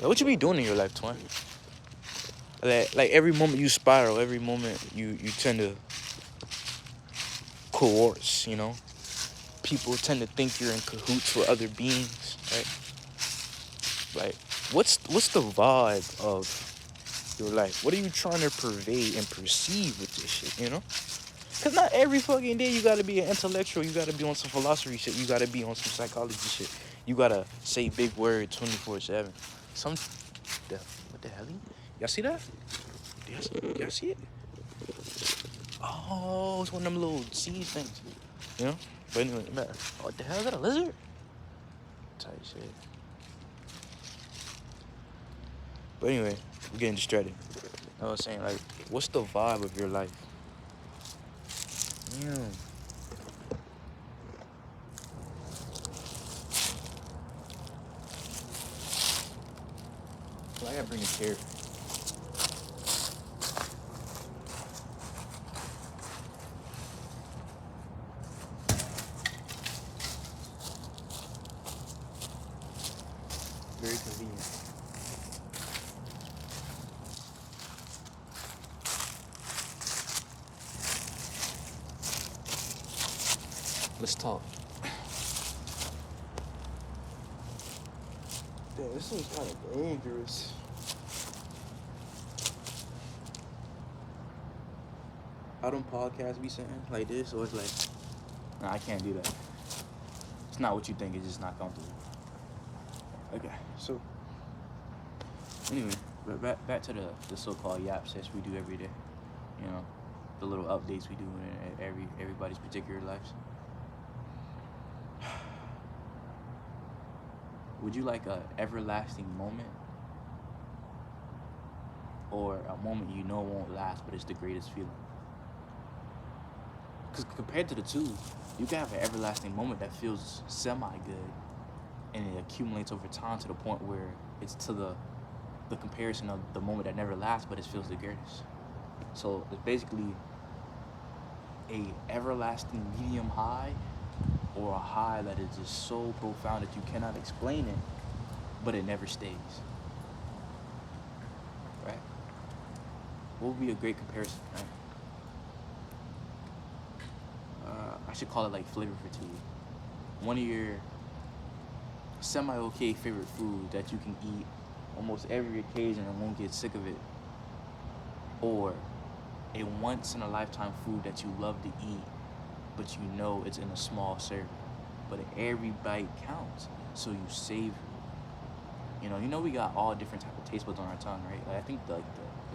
Like, what you be doing in your life, twin? Like every moment you spiral, every moment you tend to coerce, you know? People tend to think you're in cahoots with other beings, right? Like, what's the vibe of your life? What are you trying to pervade and perceive with this shit, you know? Because not every fucking day you gotta be an intellectual, you gotta be on some philosophy shit, you gotta be on some psychology shit. You gotta say big words 24/7. Some, what the hell? Y'all see that? Y'all see it? Oh, it's one of them little seed things, you know? But anyway, it matter. Oh, what the hell is that, a lizard? Tight shit. But anyway, we're getting distracted. I was saying, like, what's the vibe of your life? Yeah. Well, I gotta bring a chair. Very convenient. Let's talk. Damn, this seems kind of dangerous. How them podcasts be saying like this, or it's like, nah, I can't do that. It's not what you think. It's just not comfortable. Okay, so anyway, back to the so-called yap sets we do every day. You know, the little updates we do in everybody's particular lives. Would you like a everlasting moment, or a moment you know won't last, but it's the greatest feeling? Because compared to the two, you can have an everlasting moment that feels semi-good, and it accumulates over time to the point where it's to the comparison of the moment that never lasts, but it feels the greatest. So it's basically a everlasting medium high, or a high that is just so profound that you cannot explain it, but it never stays. Right? What would be a great comparison, right? I should call it like flavor fatigue. One of your semi-okay favorite food that you can eat almost every occasion and won't get sick of it, or a once-in-a-lifetime food that you love to eat, but you know it's in a small serving, but every bite counts, so you savor it. You know we got all different type of taste buds on our tongue, right? Like I think the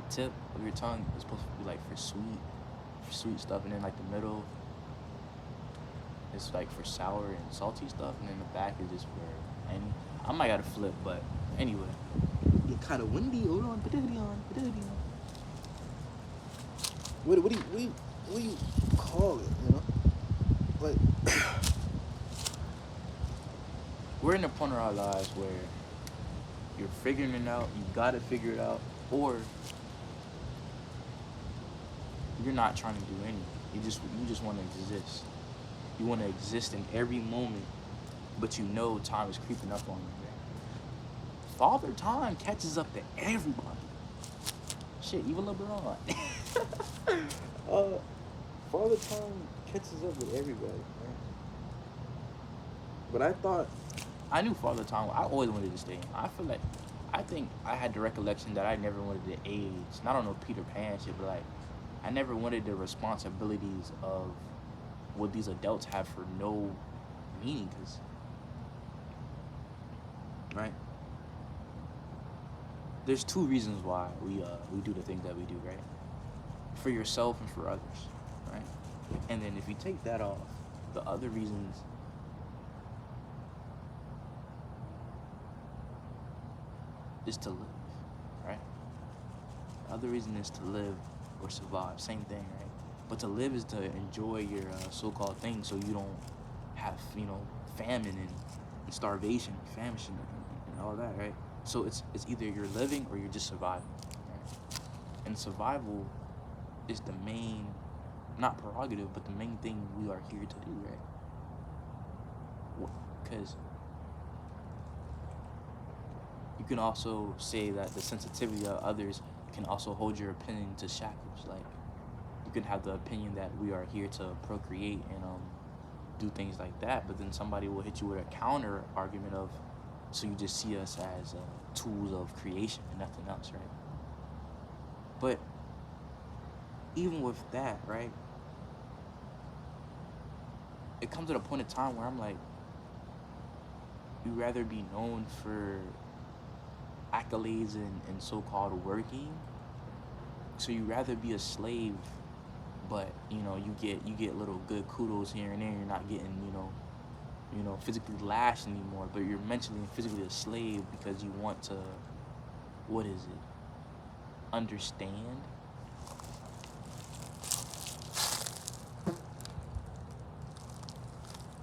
tip of your tongue is supposed to be like for sweet stuff, and then like the middle is like for sour and salty stuff, and then the back is just for any. I might gotta flip, but anyway. Get kind of windy. Hold on. What do you call it? You know, like we're in a point of our lives where you're figuring it out. You gotta figure it out, or you're not trying to do anything. You just want to exist. You want to exist in every moment, but you know time is creeping up on you. Father Time catches up to everybody. Shit, even LeBron. Father Time catches up with everybody, right? But I knew Father Time. I always wanted to stay in. I think I had the recollection that I never wanted to age. And I don't know Peter Pan shit, but like, I never wanted the responsibilities of what these adults have for no meaning, cause, right? There's two reasons why we do the things that we do, right? For yourself and for others, right? And then if you take that off, the other reasons is to live, right? The other reason is to live or survive, same thing, right? But to live is to enjoy your so-called thing, so you don't have famine and starvation, famishin, and all that, right? So it's either you're living or you're just surviving, right? And survival is the main, not prerogative, but the main thing we are here to do, right? Because you you can also say that the sensitivity of others can also hold your opinion to shackles. Like, you can have the opinion that we are here to procreate and do things like that, but then somebody will hit you with a counter argument of, so you just see us as tools of creation and nothing else, right? But even with that, right, it comes at a point in time where I'm like, you'd rather be known for accolades and so-called working, so you'd rather be a slave, but you get little good kudos here and there. You're not getting physically lashed anymore, but you're mentally and physically a slave because you want to, what is it, understand.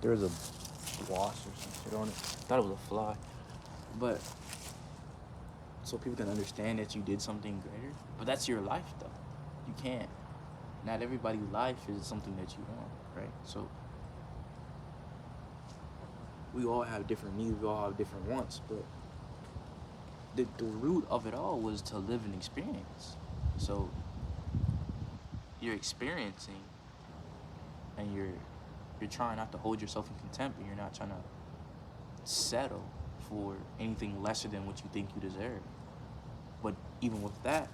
There was a wasp or some shit on it. I thought it was a fly. But so people can understand that you did something greater. But that's your life, though. You can't. Not everybody's life is something that you want, right? So we all have different needs. We all have different wants. But the root of it all was to live an experience. So you're experiencing, and you're trying not to hold yourself in contempt, and you're not trying to settle for anything lesser than what you think you deserve. But even with that,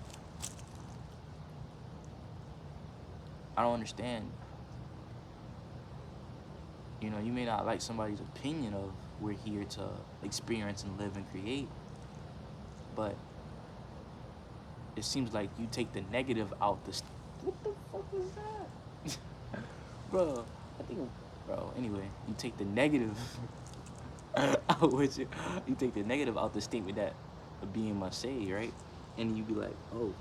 I don't understand. You may not like somebody's opinion of, we're here to experience and live and create, but it seems like you take the negative out the what the fuck was that? Bro, anyway, you take the negative out with you take the negative out the statement that a being must say, right? And you be like, oh,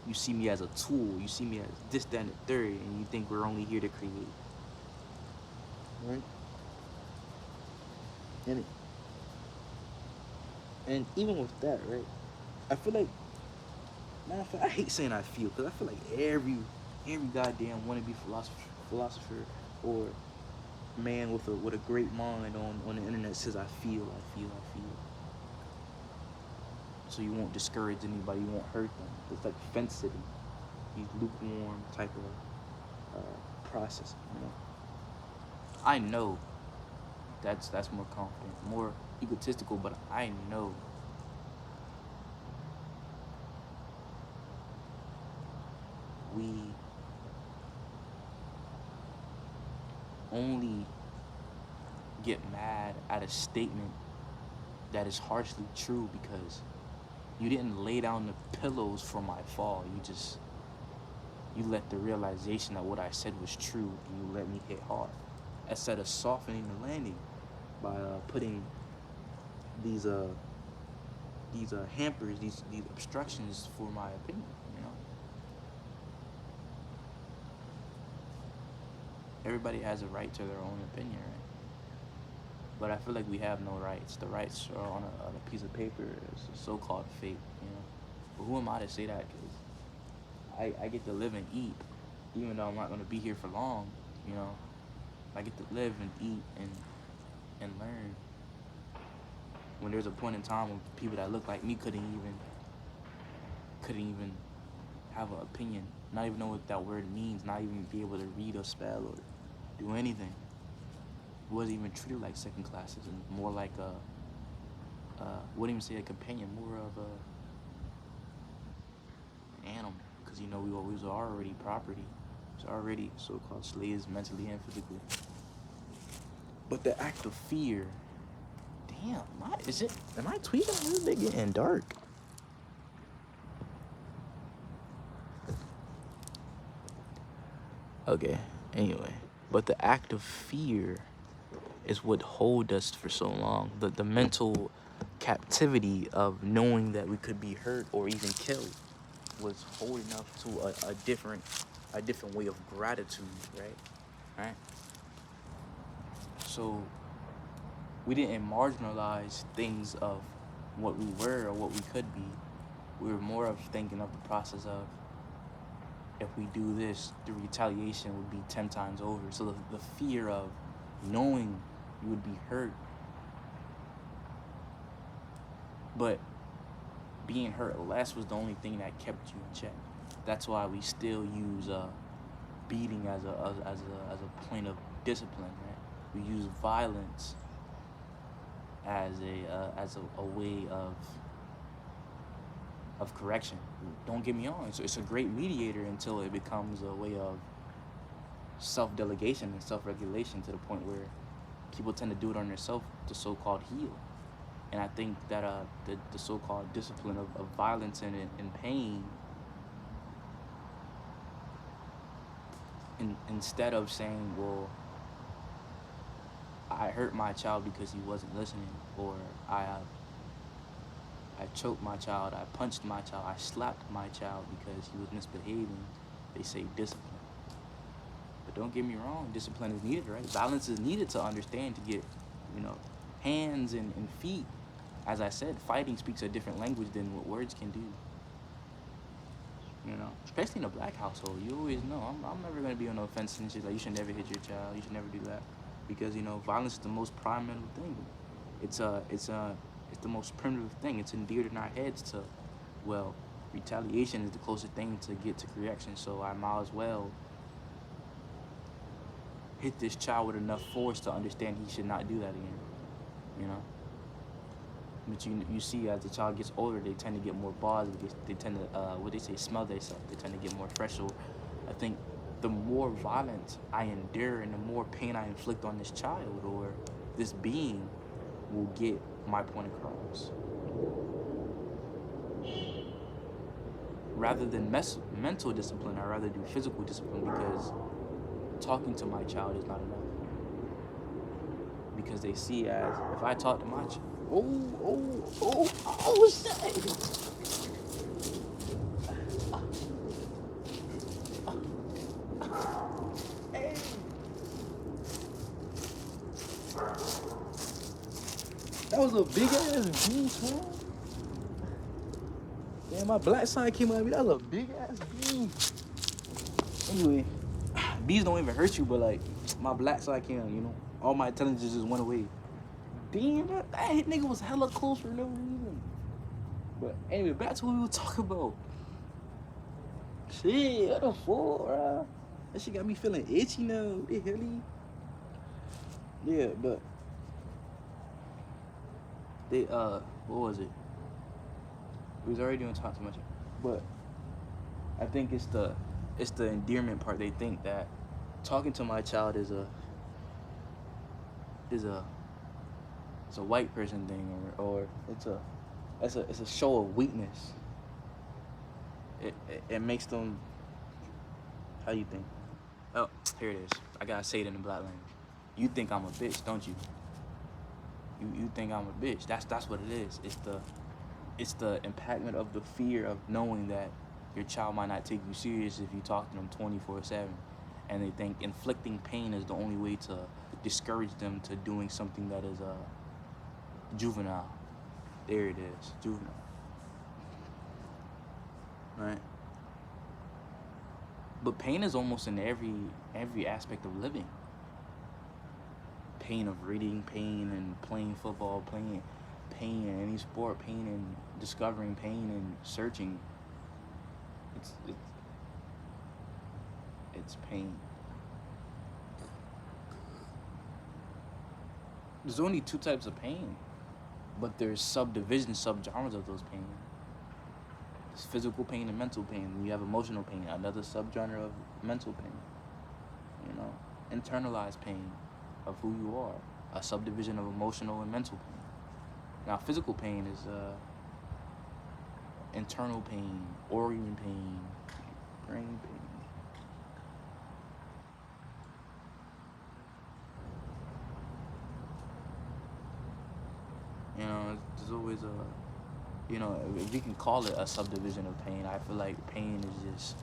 you see me as a tool, you see me as this, that, and the third, and you think we're only here to create. Right? And even with that, right? I feel like, I hate saying I feel, because I feel like every goddamn wannabe philosopher or man with a great mind on the internet says I feel. So you won't discourage anybody, you won't hurt them. It's like fence sitting, these lukewarm type of process. I know that's more confident, more egotistical, but I know we only get mad at a statement that is harshly true because you didn't lay down the pillows for my fall. You let the realization that what I said was true, and you let me hit hard. Instead of softening the landing by putting these hampers, these obstructions for my opinion. Everybody has a right to their own opinion, right? But I feel like we have no rights. The rights are on a piece of paper. It's a so-called fate, But who am I to say that? Because I get to live and eat, even though I'm not going to be here for long, I get to live and eat and learn. When there's a point in time when people that look like me couldn't even have an opinion, not even know what that word means, not even be able to read or spell or do anything. It wasn't even treated like second classes, and more like wouldn't even say a companion, more of an animal, because we was already property. It was already so-called slaves, mentally and physically. But the act of fear, damn, am I tweeting? This is getting dark. Okay, anyway, but the act of fear is what hold us for so long. The mental captivity of knowing that we could be hurt or even killed was holding us to a different way of gratitude, right? So we didn't marginalize things of what we were or what we could be. We were more of thinking of the process of, if we do this, the retaliation would be 10 times over. So the fear of knowing you would be hurt But being hurt less was the only thing that kept you in check. That's why we still use beating as a point of discipline, right? We use violence as a way of correction. Don't get me wrong; it's a great mediator until it becomes a way of self-delegation and self-regulation to the point where people tend to do it on themselves to so-called heal. And I think that the so-called discipline of violence and pain, instead of saying, well, I hurt my child because he wasn't listening, or I choked my child, I punched my child, I slapped my child because he was misbehaving, they say discipline. But don't get me wrong, discipline is needed, right? Violence is needed to understand, to get, hands and feet. As I said, fighting speaks a different language than what words can do. Especially in a black household, you always know, I'm never going to be on the offense and shit, like, you should never hit your child, you should never do that. Because, violence is the most primeval thing. It's the most primitive thing. It's endeared in our heads to, well, retaliation is the closest thing to get to correction, so I might as well hit this child with enough force to understand he should not do that again, But you see, as the child gets older, they tend to get more bars. They tend to, smell themselves. They tend to get more fresh. So I think the more violence I endure and the more pain I inflict on this child or this being will get my point across. Rather than mental discipline, I'd rather do physical discipline, because talking to my child is not enough. Because they see as, if I talk to my child, shit. Hey. That was a big ass beast, man. Damn, my black side came out of me. That was a big ass bee. Anyway, bees don't even hurt you, but like, my black side came out, all my intelligence just went away. Damn, that nigga was hella close for no reason. But anyway, back to what we were talking about. Shit, what the fuck, bro? That shit got me feeling itchy now. What the hell? Yeah, but they what was it? We was already doing talk too much. But I think it's the endearment part. They think that talking to my child is a white person thing, or it's a show of weakness. It makes them, how you think? Oh, here it is. I gotta say it in the black language. You think I'm a bitch, don't you? You think I'm a bitch. That's what it is. It's the impactment of the fear of knowing that your child might not take you serious if you talk to them 24/7, and they think inflicting pain is the only way to discourage them to doing something that is juvenile. There it is, juvenile. Right? But pain is almost in every aspect of living. Pain of reading, pain and playing football, pain in any sport, pain in discovering, pain in searching. It's pain. There's only two types of pain, but there's subdivisions, subgenres of those pain. There's physical pain and mental pain. And you have emotional pain, another subgenre of mental pain. Internalized pain of who you are, a subdivision of emotional and mental pain. Now, physical pain is internal pain, organ pain, brain pain. There's always if you can call it a subdivision of pain, I feel like pain is just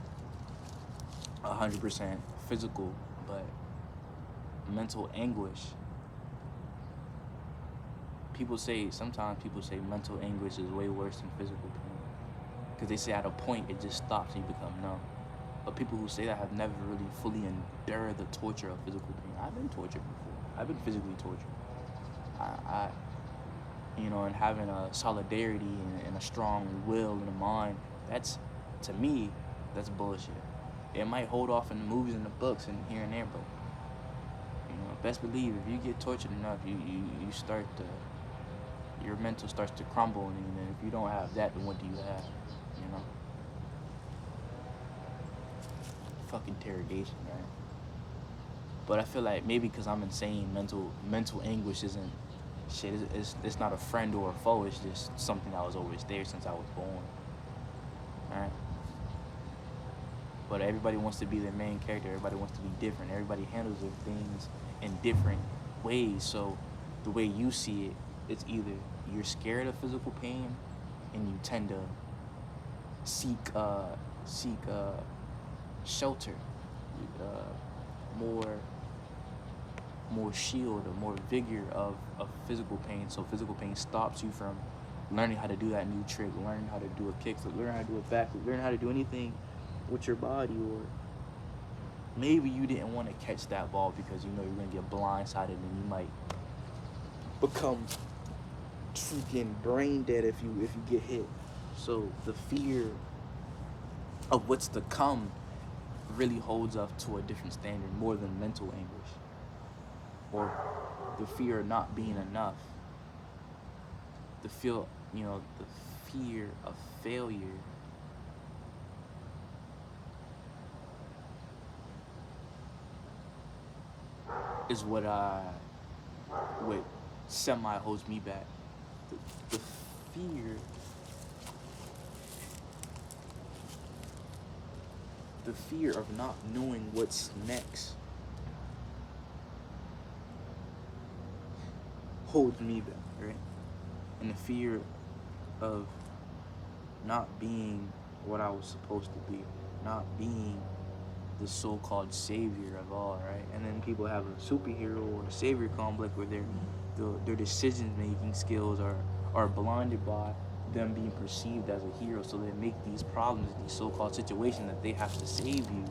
100% physical, but mental anguish. Sometimes people say mental anguish is way worse than physical pain, because they say at a point it just stops and you become numb. But people who say that have never really fully endured the torture of physical pain. I've been tortured before. I've been physically tortured. and having a solidarity and a strong will and a mind. That's, to me, that's bullshit. It might hold off in the movies and the books and here and there, but best believe if you get tortured enough, you start to, your mental starts to crumble, and then if you don't have that, then what do you have? You know, fucking interrogation, right? But I feel like maybe because I'm insane, mental anguish isn't shit. It's not a friend or a foe. It's just something that was always there since I was born. Right? But everybody wants to be their main character. Everybody wants to be different. Everybody handles their things in different ways. So the way you see it, it's either you're scared of physical pain, and you tend to seek shelter, more shield or more vigor of physical pain. So physical pain stops you from learning how to do that new trick, learning how to do a kickflip, learning how to do a backflip, learning how to do anything with your body. Or maybe you didn't want to catch that ball because you're gonna get blindsided and you might become freaking brain dead if you get hit. So the fear of what's to come really holds up to a different standard more than mental anguish, or the fear of not being enough, the fear of failure. Is what semi holds me back. The fear, of not knowing what's next holds me back, right? And the fear of not being what I was supposed to be, not being the so-called savior of all, right? And then people have a superhero or a savior complex where their decision-making skills are blinded by them being perceived as a hero, so they make these problems, these so-called situations that they have to save you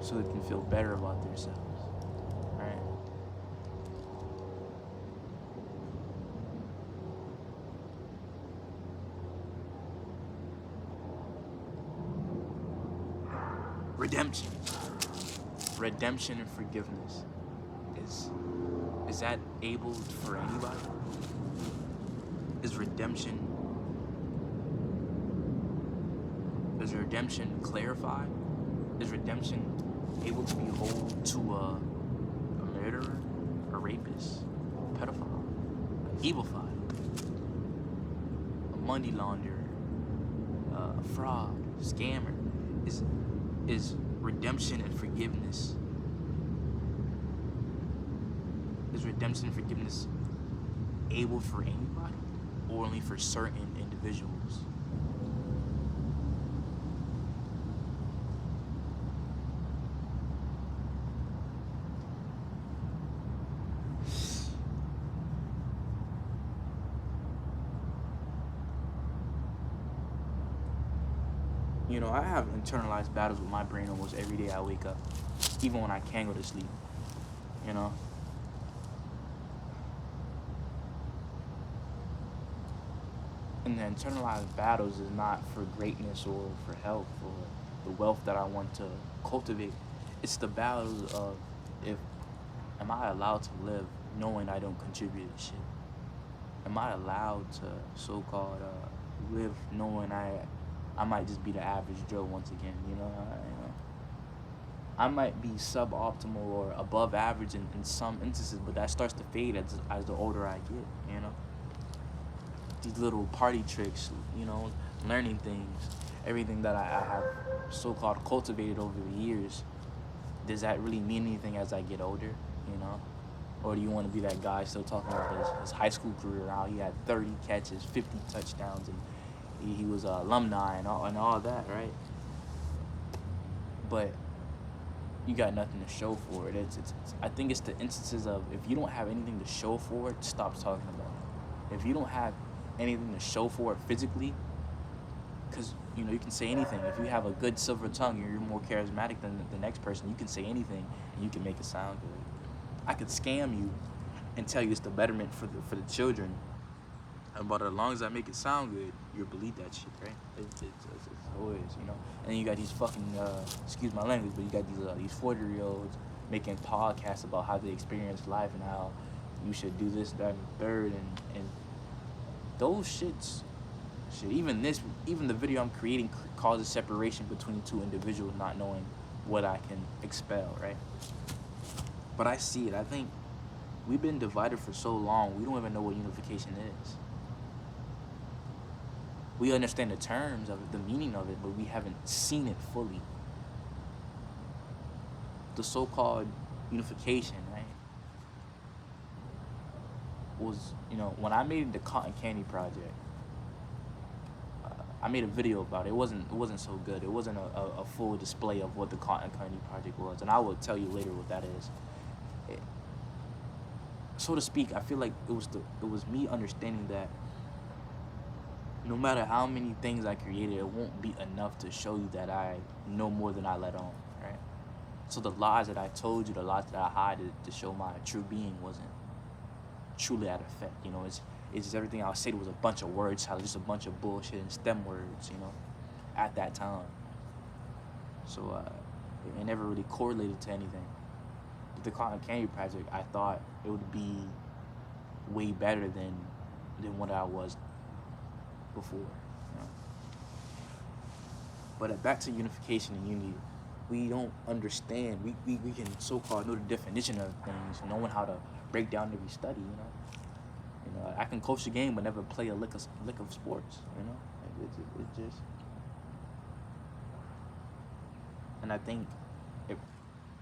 so they can feel better about themselves, right? Redemption and forgiveness. Is that able for anybody? Is redemption clarified? Is redemption able to be whole to a murderer, a rapist, a pedophile, an evilfied, a money launderer, a fraud, scammer? Is redemption and forgiveness, able for anybody, or only for certain individuals? I have internalized battles with my brain almost every day I wake up, even when I can't go to sleep, And the internalized battles is not for greatness or for health or the wealth that I want to cultivate. It's the battles of, am I allowed to live knowing I don't contribute to shit? Am I allowed to so-called live knowing I might just be the average Joe once again? I might be suboptimal or above average in some instances, but that starts to fade as the older I get. These little party tricks, learning things, everything that I have so-called cultivated over the years. Does that really mean anything as I get older? Or do you want to be that guy still talking about his high school career, how he had 30 catches, 50 touchdowns, and he was an alumni and all that, right? But you got nothing to show for it. I think it's the instances of, if you don't have anything to show for it, stop talking about it. If you don't have anything to show for it physically, because you can say anything. If you have a good silver tongue, you're more charismatic than the next person. You can say anything and you can make it sound good. I could scam you and tell you it's the betterment for the children. But as long as I make it sound good, you'll believe that shit, right? It's always, you know. And then you got these fucking, excuse my language, but you got these 40-year-olds making podcasts about how they experience life and how you should do this, that, and the third, and those shits, shit. Even the video I'm creating causes separation between two individuals not knowing what I can expel, right? But I see it. I think we've been divided for so long, we don't even know what unification is. We understand the terms of it, the meaning of it, but we haven't seen it fully. The so-called unification, right, was, you know, when I made the Cotton Candy Project, I made a video about it. It wasn't so good. It wasn't a full display of what the Cotton Candy Project was, and I will tell you later what that is. So to speak, I feel like it was me understanding that no matter how many things I created, it won't be enough to show you that I know more than I let on, right? So the lies that I told you, the lies that I hid to show my true being wasn't truly at effect. You know, it's just everything I said was a bunch of words, just a bunch of bullshit and STEM words, you know, at that time. So it never really correlated to anything. But the Cotton Candy Project, I thought it would be way better than what I was before, you know. But back to unification and unity, we don't understand. We can so-called know the definition of things, knowing how to break down every study, you know. You know, I can coach a game but never play a lick of sports, you know. It just, and I think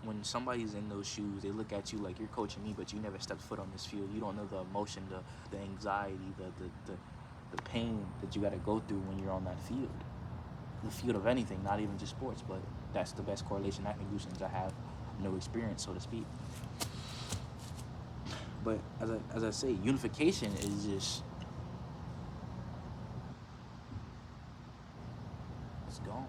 when somebody's in those shoes, they look at you like you're coaching me, but you never stepped foot on this field. You don't know the emotion, the anxiety, the pain that you got to go through when you're on that field. The field of anything, not even just sports, but that's the best correlation I can do since I have no experience, so to speak. But as I say, unification is just, it's gone.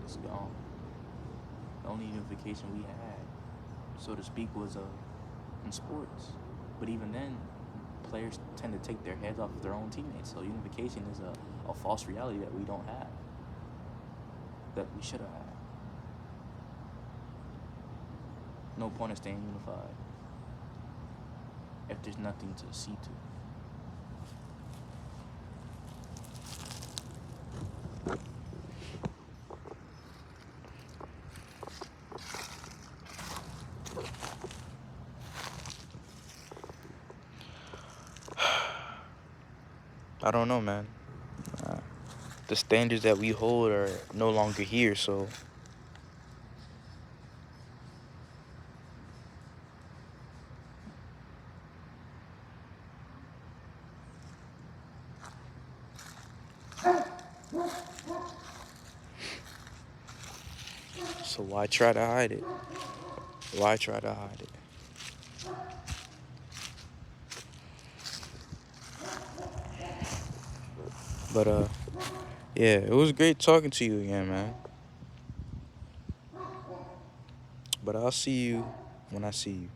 It's gone. The only unification we had, so to speak, was in sports. But even then, players tend to take their heads off of their own teammates. So unification is a false reality that we don't have, that we should have had. No point in staying unified if there's nothing to see to. I don't know, man. The standards that we hold are no longer here, so why try to hide it? Why try to hide it? But yeah, it was great talking to you again, man. But I'll see you when I see you.